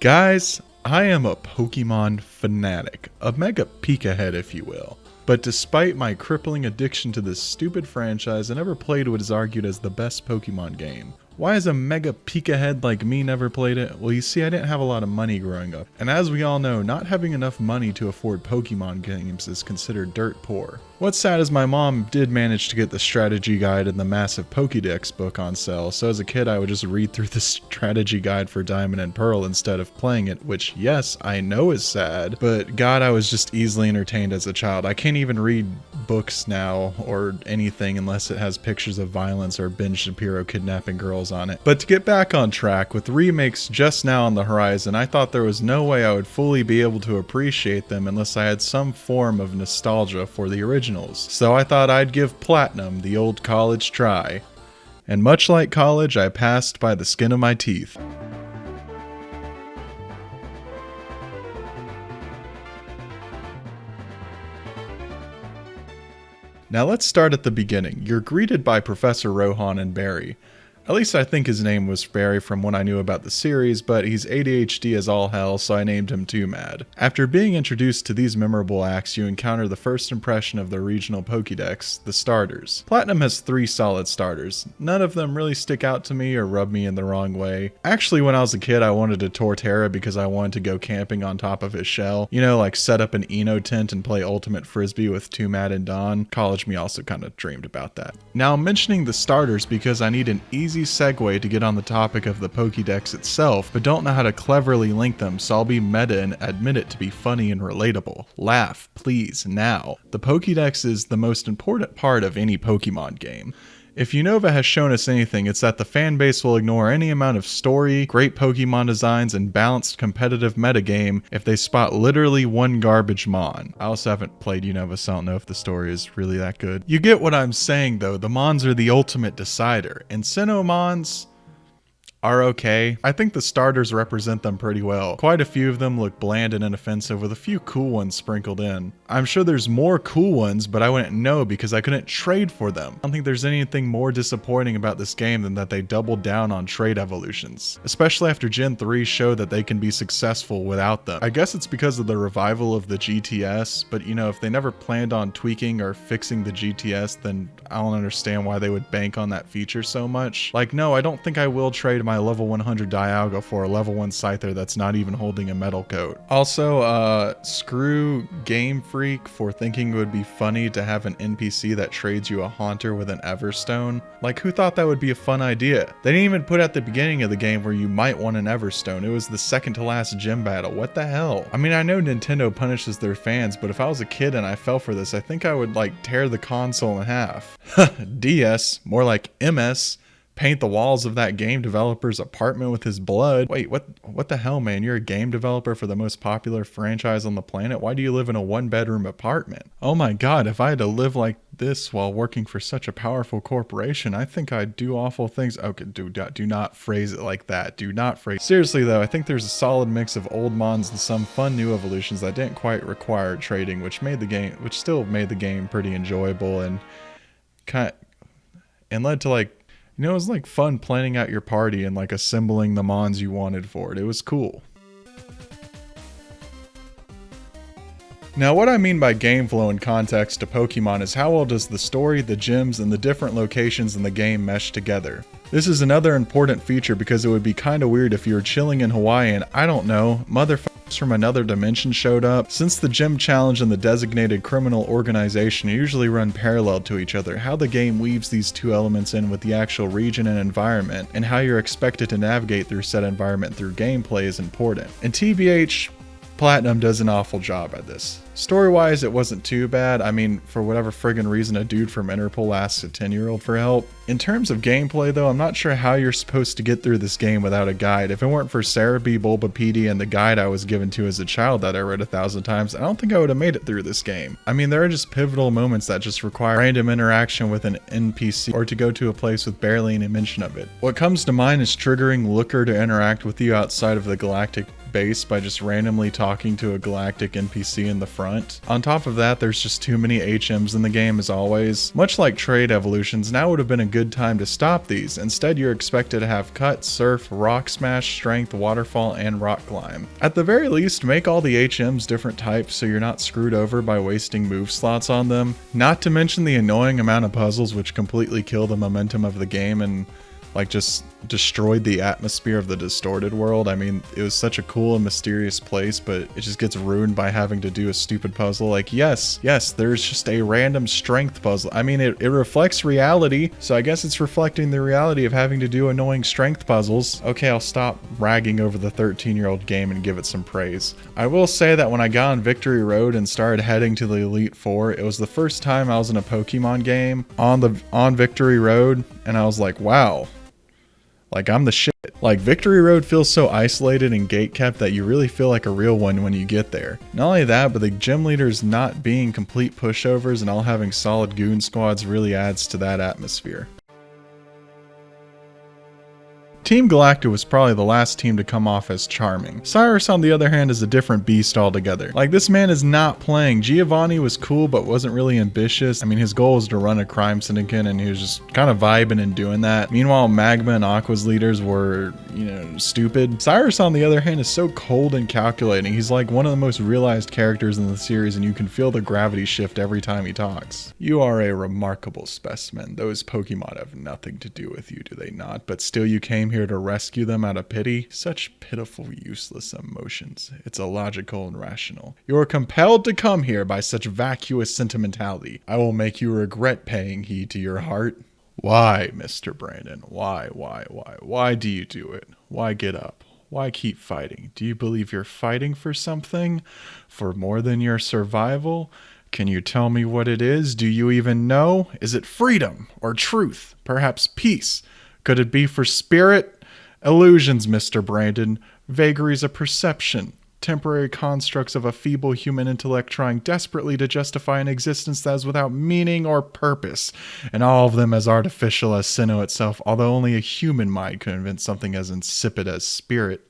Guys, I am a Pokemon fanatic, a Mega Pika head if you will. But despite my crippling addiction to this stupid franchise, I never played what is argued as the best Pokemon game. Why has a Mega Pika head like me never played it? Well, you see, I didn't have a lot of money growing up. And as we all know, not having enough money to afford Pokemon games is considered dirt poor. What's sad is my mom did manage to get the strategy guide and the massive Pokédex book on sale, so as a kid I would just read through the strategy guide for Diamond and Pearl instead of playing it, which yes, I know is sad, but God, I was just easily entertained as a child. I can't even read books now or anything unless it has pictures of violence or Ben Shapiro kidnapping girls on it. But to get back on track, with remakes just now on the horizon, I thought there was no way I would fully be able to appreciate them unless I had some form of nostalgia for the originals. So I thought I'd give Platinum the old college try. And much like college, I passed by the skin of my teeth. Now let's start at the beginning. You're greeted by Professor Rohan and Barry. At least I think his name was Barry from what I knew about the series, but he's ADHD as all hell, so I named him Too Mad. After being introduced to these memorable acts, you encounter the first impression of the regional Pokédex, the starters. Platinum has 3 solid starters. None of them really stick out to me or rub me in the wrong way. Actually, when I was a kid, I wanted a Torterra because I wanted to go camping on top of his shell. You know, like set up an Eno tent and play Ultimate Frisbee with Too Mad and Dawn. College me also kind of dreamed about that. Now I'm mentioning the starters because I need an easy segue to get on the topic of the Pokédex itself, but don't know how to cleverly link them, so I'll be meta and admit it to be funny and relatable. Laugh, please, now. The Pokédex is the most important part of any Pokemon game. If Unova has shown us anything, it's that the fanbase will ignore any amount of story, great Pokemon designs, and balanced competitive metagame if they spot literally one garbage mon. I also haven't played Unova, so I don't know if the story is really that good. You get what I'm saying though, the mons are the ultimate decider, and Sinnoh mons are okay. I think the starters represent them pretty well. Quite a few of them look bland and inoffensive with a few cool ones sprinkled in. I'm sure there's more cool ones, but I wouldn't know because I couldn't trade for them. I don't think there's anything more disappointing about this game than that they doubled down on trade evolutions, especially after Gen 3 showed that they can be successful without them. I guess it's because of the revival of the GTS, but you know, if they never planned on tweaking or fixing the GTS, then I don't understand why they would bank on that feature so much. Like, no, I don't think I will trade my level 100 Dialga for a level 1 Scyther that's not even holding a metal coat. Also, screw Game Freak for thinking it would be funny to have an NPC that trades you a Haunter with an Everstone. Like, who thought that would be a fun idea? They didn't even put at the beginning of the game where you might want an Everstone. It was the second to last gym battle. What the hell? I mean, I know Nintendo punishes their fans, but if I was a kid and I fell for this, I think I would like tear the console in half. DS, more like MS. Paint the walls of that game developer's apartment with his blood. Wait, what the hell, man? You're a game developer for the most popular franchise on the planet? Why do you live in a 1-bedroom apartment? Oh my god, if I had to live like this while working for such a powerful corporation, I think I'd do awful things. Okay, do not phrase it like that. Do not phrase. Seriously though, I think there's a solid mix of old mons and some fun new evolutions that didn't quite require trading, which still made the game pretty enjoyable and led to like, you know, it was like fun planning out your party and like assembling the mons you wanted for it. It was cool. Now what I mean by game flow and context to Pokemon is how well does the story, the gyms, and the different locations in the game mesh together. This is another important feature because it would be kinda weird if you were chilling in Hawaii and, I don't know, motherfuckers from another dimension showed up. Since the gym challenge and the designated criminal organization usually run parallel to each other, how the game weaves these two elements in with the actual region and environment, and how you're expected to navigate through said environment through gameplay is important. And TBH, Platinum does an awful job at this. Story-wise, it wasn't too bad. I mean, for whatever friggin' reason, a dude from Interpol asks a 10-year-old for help. In terms of gameplay, though, I'm not sure how you're supposed to get through this game without a guide. If it weren't for Cerebi, Bulbapedia, and the guide I was given to as a child that I read 1,000 times, I don't think I would have made it through this game. I mean, there are just pivotal moments that just require random interaction with an NPC or to go to a place with barely any mention of it. What comes to mind is triggering Looker to interact with you outside of the galactic base by just randomly talking to a galactic NPC in the front. On top of that, there's just too many HMs in the game as always. Much like trade evolutions, now would have been a good time to stop these. Instead, you're expected to have cut, surf, rock smash, strength, waterfall, and rock climb. At the very least, make all the HMs different types so you're not screwed over by wasting move slots on them. Not to mention the annoying amount of puzzles which completely kill the momentum of the game and like just destroyed the atmosphere of the distorted world. I mean, it was such a cool and mysterious place, but it just gets ruined by having to do a stupid puzzle. Like, yes, there's just a random strength puzzle. I mean, it reflects reality, so I guess it's reflecting the reality of having to do annoying strength puzzles. Okay, I'll stop ragging over the 13-year-old game and give it some praise. I will say that when I got on Victory Road and started heading to the Elite Four, it was the first time I was in a Pokemon game on Victory Road, and I was like, wow. Like, I'm the shit. Like, Victory Road feels so isolated and gatekept that you really feel like a real one when you get there. Not only that, but the gym leaders not being complete pushovers and all having solid goon squads really adds to that atmosphere. Team Galacta was probably the last team to come off as charming. Cyrus, on the other hand, is a different beast altogether. Like, this man is not playing. Giovanni was cool, but wasn't really ambitious. I mean, his goal was to run a crime syndicate, and he was just kind of vibing and doing that. Meanwhile, Magma and Aqua's leaders were, stupid. Cyrus, on the other hand, is so cold and calculating. He's like one of the most realized characters in the series, and you can feel the gravity shift every time he talks. You are a remarkable specimen. Those Pokemon have nothing to do with you, do they not? But still you came here to rescue them out of pity? Such pitiful, useless emotions. It's illogical and rational. You are compelled to come here by such vacuous sentimentality. I will make you regret paying heed to your heart. Why, Mr. Brandon? Why do you do it? Why get up? Why keep fighting? Do you believe you're fighting for something? For more than your survival? Can you tell me what it is? Do you even know? Is it freedom or truth? Perhaps peace? Could it be for spirit? Illusions, Mr. Brandon. Vagaries of perception. Temporary constructs of a feeble human intellect trying desperately to justify an existence that is without meaning or purpose, and all of them as artificial as Sinnoh itself, although only a human mind could invent something as insipid as spirit.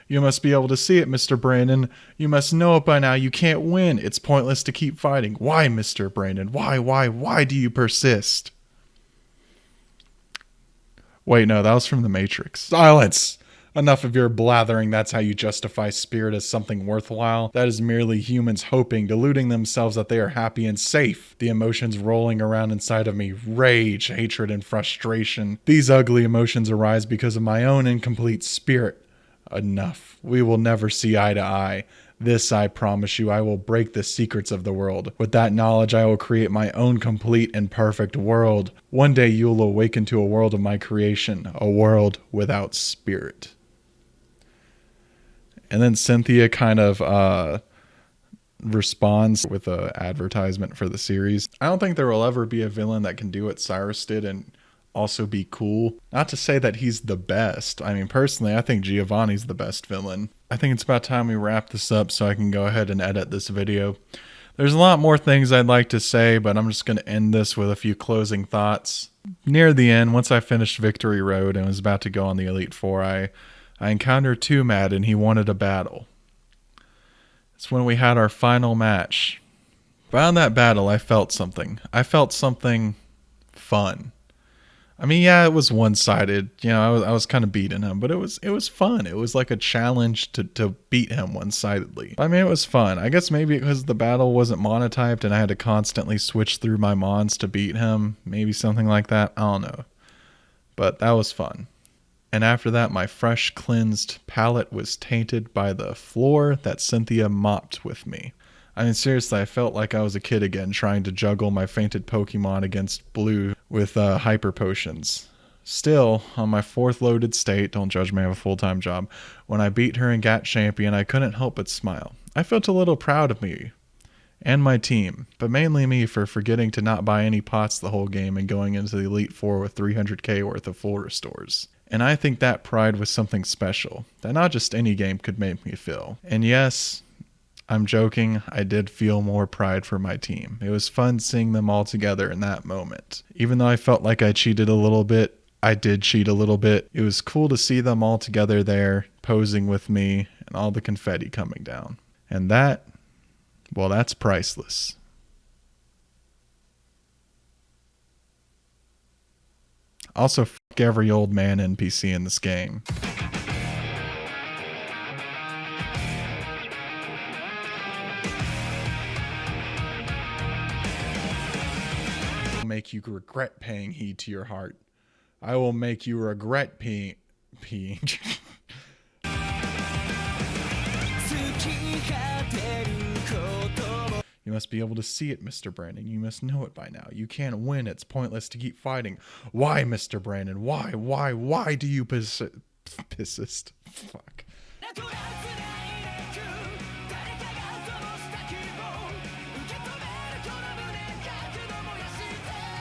You must be able to see it, Mr. Brandon. You must know it by now. You can't win. It's pointless to keep fighting. Why, Mr. Brandon? Why do you persist? Wait, no, that was from The Matrix. Silence! Enough of your blathering. That's how you justify spirit as something worthwhile. That is merely humans hoping, deluding themselves that they are happy and safe. The emotions rolling around inside of me, rage, hatred, and frustration. These ugly emotions arise because of my own incomplete spirit. Enough. We will never see eye to eye. This, I promise you, I will break the secrets of the world. With that knowledge, I will create my own complete and perfect world. One day you will awaken to a world of my creation, a world without spirit. And then Cynthia kind of responds with an advertisement for the series. I don't think there will ever be a villain that can do what Cyrus did and also be cool. Not to say that he's the best. I mean, personally, I think Giovanni's the best villain. I think it's about time we wrap this up so I can go ahead and edit this video. There's a lot more things I'd like to say, but I'm just going to end this with a few closing thoughts. Near the end, once I finished Victory Road and was about to go on the Elite Four, I encountered Two-Mad and he wanted a battle. It's when we had our final match. But in that battle, I felt something. I felt something fun. I mean, yeah, it was one-sided. I was kind of beating him, but it was fun. It was like a challenge to beat him one-sidedly. I mean, it was fun. I guess maybe because the battle wasn't monotyped and I had to constantly switch through my mons to beat him. Maybe something like that. I don't know. But that was fun. And after that, my fresh, cleansed palate was tainted by the floor that Cynthia mopped with me. I mean, seriously, I felt like I was a kid again, trying to juggle my fainted Pokemon against Blue with hyper potions. Still, on my fourth loaded state, don't judge me, I have a full-time job, when I beat her and got champion, I couldn't help but smile. I felt a little proud of me and my team, but mainly me for forgetting to not buy any pots the whole game and going into the Elite Four with 300k worth of full restores. And I think that pride was something special, that not just any game could make me feel. And yes, I'm joking, I did feel more pride for my team. It was fun seeing them all together in that moment. Even though I felt like I cheated a little bit, I did cheat a little bit. It was cool to see them all together there, posing with me, and all the confetti coming down. And that, well, that's priceless. Also, fuck every old man NPC in this game. Make you regret paying heed to your heart. I will make you regret peeing. You must be able to see it, Mr. Brandon. You must know it by now. You can't win. It's pointless to keep fighting. Why, Mr. Brandon? Why do you persist? Fuck.